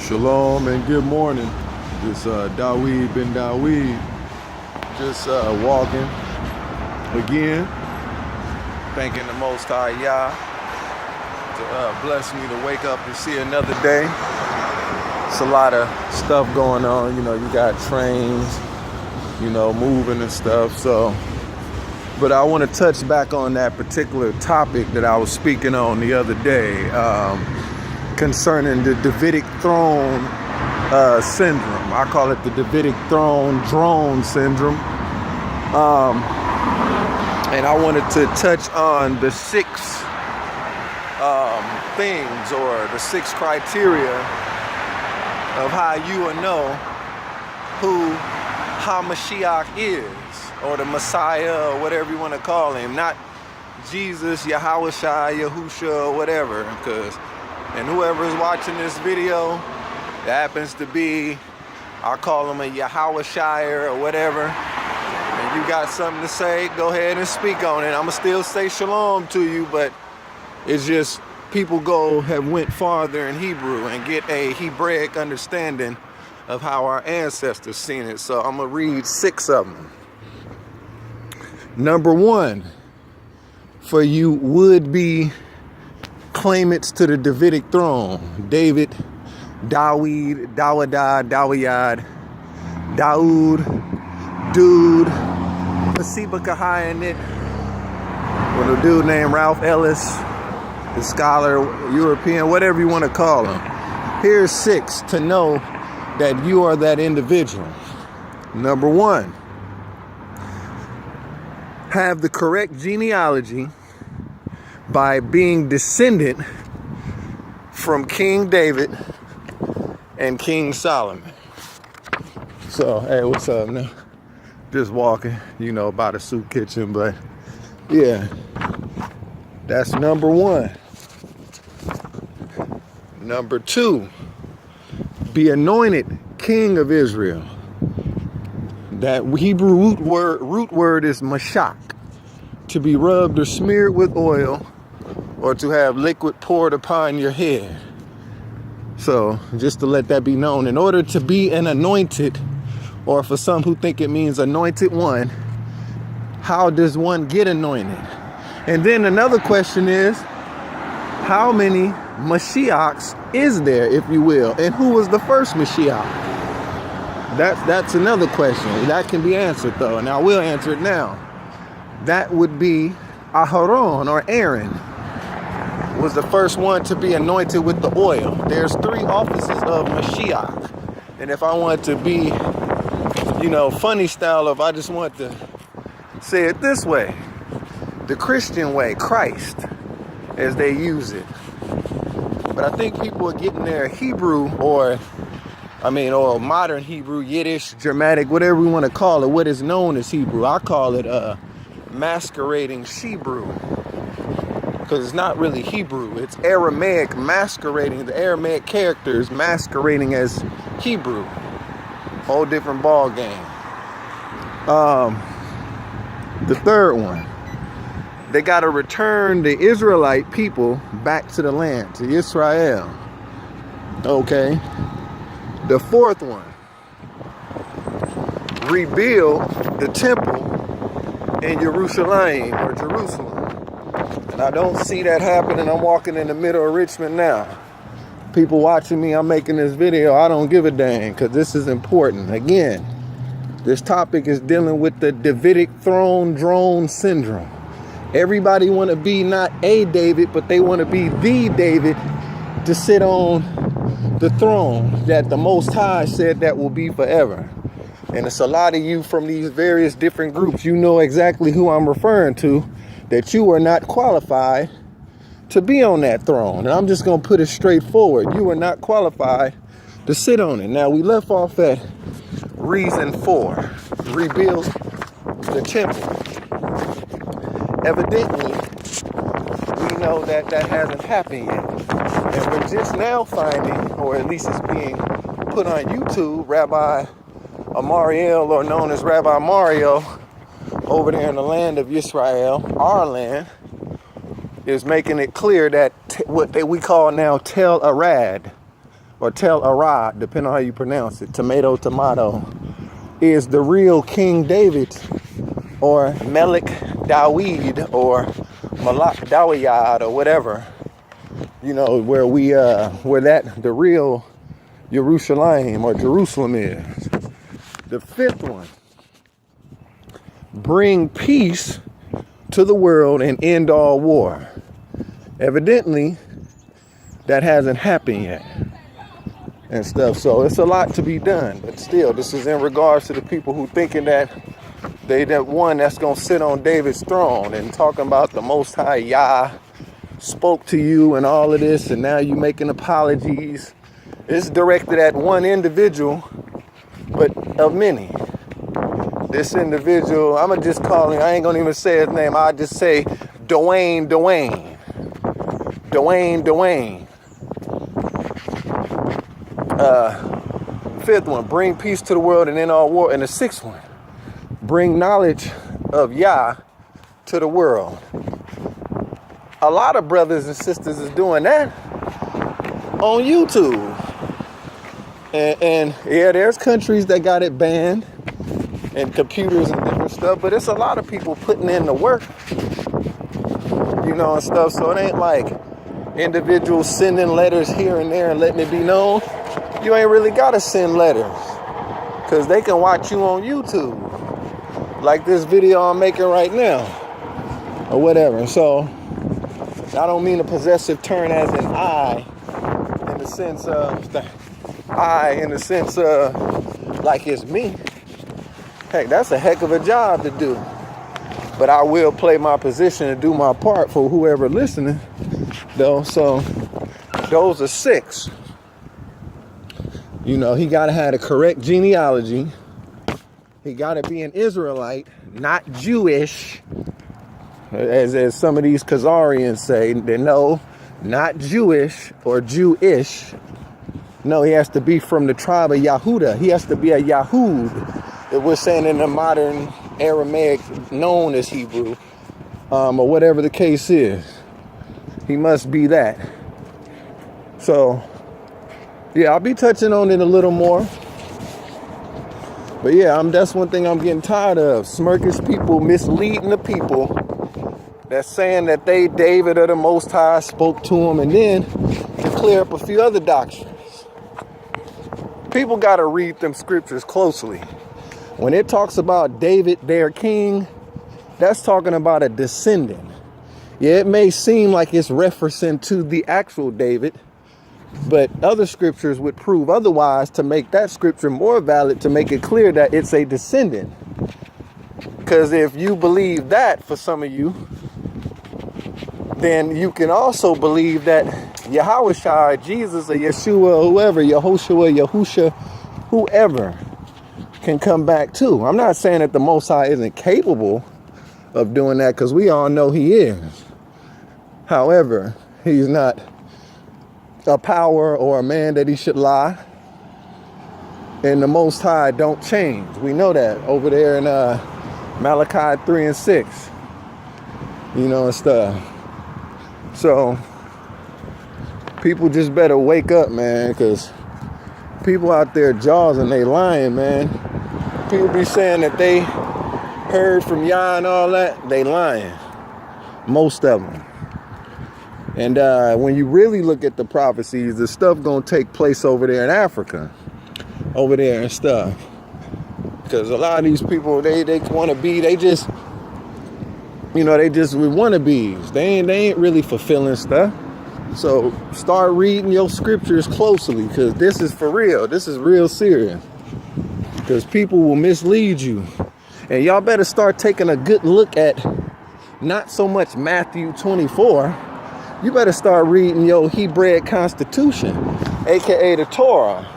Shalom and good morning. This Dawid bin Dawid, just walking again, thanking the Most High Yah to bless me to wake up and see another day. It's a lot of stuff going on, you got trains, moving and stuff. But I want to touch back on that particular topic that I was speaking on the other day, concerning the Davidic throne syndrome. I call it the Davidic throne drone syndrome. And I wanted to touch on the six things, or the six criteria of how you will know who HaMashiach is, or the Messiah, or whatever you want to call him. Not Jesus, Yahweh Shai, Yahusha, or whatever, and whoever is watching this video, that happens to be, I'll call him a Yahweh Shire or whatever, and you got something to say, go ahead and speak on it. I'ma still say shalom to you, but it's just people have went farther in Hebrew and get a Hebraic understanding of how our ancestors seen it. So I'm gonna read 6 of them. Number 1, for you would-be claimants to the Davidic throne: David, Dawid, Dawadah, Dawiyad, Daoud, Dude, Pasiba Kahayanit, or a dude named Ralph Ellis, the scholar, European, whatever you want to call him. Here's 6 to know that you are that individual. Number 1, have the correct genealogy by being descendant from King David and King Solomon. So, hey, what's up now? Just walking, by the soup kitchen, but yeah, that's number 1. Number 2, be anointed king of Israel. That Hebrew root word is mashak, to be rubbed or smeared with oil, or to have liquid poured upon your head. So just to let that be known, in order to be an anointed, or for some who think it means anointed one, how does one get anointed? And then another question is, how many Mashiachs is there, if you will? And who was the first Mashiach? That's another question. That can be answered though, and I will answer it now. That would be Aharon, or Aaron, was the first one to be anointed with the oil. There's 3 offices of Mashiach. And if I want to be, funny style, if I just want to say it this way, the Christian way, Christ, as they use it. But I think people are getting their Hebrew, or modern Hebrew, Yiddish, Germanic, whatever we want to call it, what is known as Hebrew. I call it masquerading Shebrew, because it's not really Hebrew. It's Aramaic masquerading, the Aramaic characters masquerading as Hebrew. Whole different ball game. The third one, they got to return the Israelite people back to the land, to Israel. Okay. The 4th one, rebuild the temple in Jerusalem, or Jerusalem. And I don't see that happening. I'm walking in the middle of Richmond now. People watching me, I'm making this video. I don't give a dang, because this is important. Again, this topic is dealing with the Davidic throne drone syndrome. Everybody want to be not a David, but they want to be the David to sit on the throne that the Most High said that will be forever. And it's a lot of you from these various different groups. You know exactly who I'm referring to, that you are not qualified to be on that throne. And I'm just going to put it straight forward. You are not qualified to sit on it. Now, we left off at reason 4, rebuild the temple. Evidently, we know that hasn't happened yet. And we're just now finding, or at least it's being put on YouTube, Rabbi Amariel, or known as Rabbi Mario, over there in the land of Israel, our land, is making it clear that what we call now Tel Arad, or Tel Arad, depending on how you pronounce it, tomato, is the real King David, or Melech Dawid, or Malak Dawiyad, or whatever, you know, where the real Jerusalem or Jerusalem is. The fifth one, bring peace to the world and end all war. Evidently, that hasn't happened yet and stuff. So it's a lot to be done. But still, this is in regards to the people who thinking that they that one that's going to sit on David's throne, and talking about the Most High Yah spoke to you and all of this, and now you making apologies. It's directed at one individual, but of many. This individual, I'm going to just call him, I ain't going to even say his name. I'll just say Dwayne. Fifth one, bring peace to the world and end all war. And the sixth one, bring knowledge of Yah to the world. A lot of brothers and sisters is doing that on YouTube. And yeah, there's countries that got it banned, and computers and different stuff, but it's a lot of people putting in the work, you know, and stuff. So it ain't like individuals sending letters here and there and letting it be known. You ain't really gotta send letters, because they can watch you on YouTube, like this video I'm making right now, or whatever. So I don't mean a possessive turn as an I, in the sense of like it's me. Heck, that's a heck of a job to do. But I will play my position and do my part for whoever listening, though. So those are 6. You know, he got to have the correct genealogy. He got to be an Israelite, not Jewish, as some of these Khazarians say. They know, not Jewish or Jewish. No, he has to be from the tribe of Yahudah. He has to be a Yahud. That we're saying in the modern Aramaic known as Hebrew, or whatever the case is. He must be that. So, yeah, I'll be touching on it a little more. But yeah, that's one thing I'm getting tired of. Smirkish people misleading the people. That's saying that David or the Most High spoke to him, and then to clear up a few other doctrines. People got to read them scriptures closely. When it talks about David, their king, that's talking about a descendant. Yeah, it may seem like it's referencing to the actual David, but other scriptures would prove otherwise to make that scripture more valid, to make it clear that it's a descendant. Because if you believe that, for some of you, then you can also believe that Yahweh, Jesus, or Yeshua, whoever, Yehoshua, Yahusha, whoever, can come back too. I'm not saying that the Most High isn't capable of doing that, because we all know he is. However, he's not a power or a man that he should lie. And the Most High don't change. We know that over there in Malachi 3 and 6. You know, and stuff. So people just better wake up, man, because people out there jaws and they lying, man. People be saying that they heard from Yah and all that. They lying. Most of them. And when you really look at the prophecies, the stuff gonna take place over there in Africa. Over there and stuff. Because a lot of these people, they want to be, they just wannabes. They ain't really fulfilling stuff. So start reading your scriptures closely, because this is for real. This is real serious. Because people will mislead you. And y'all better start taking a good look at not so much Matthew 24. You better start reading your Hebraic Constitution, aka the Torah.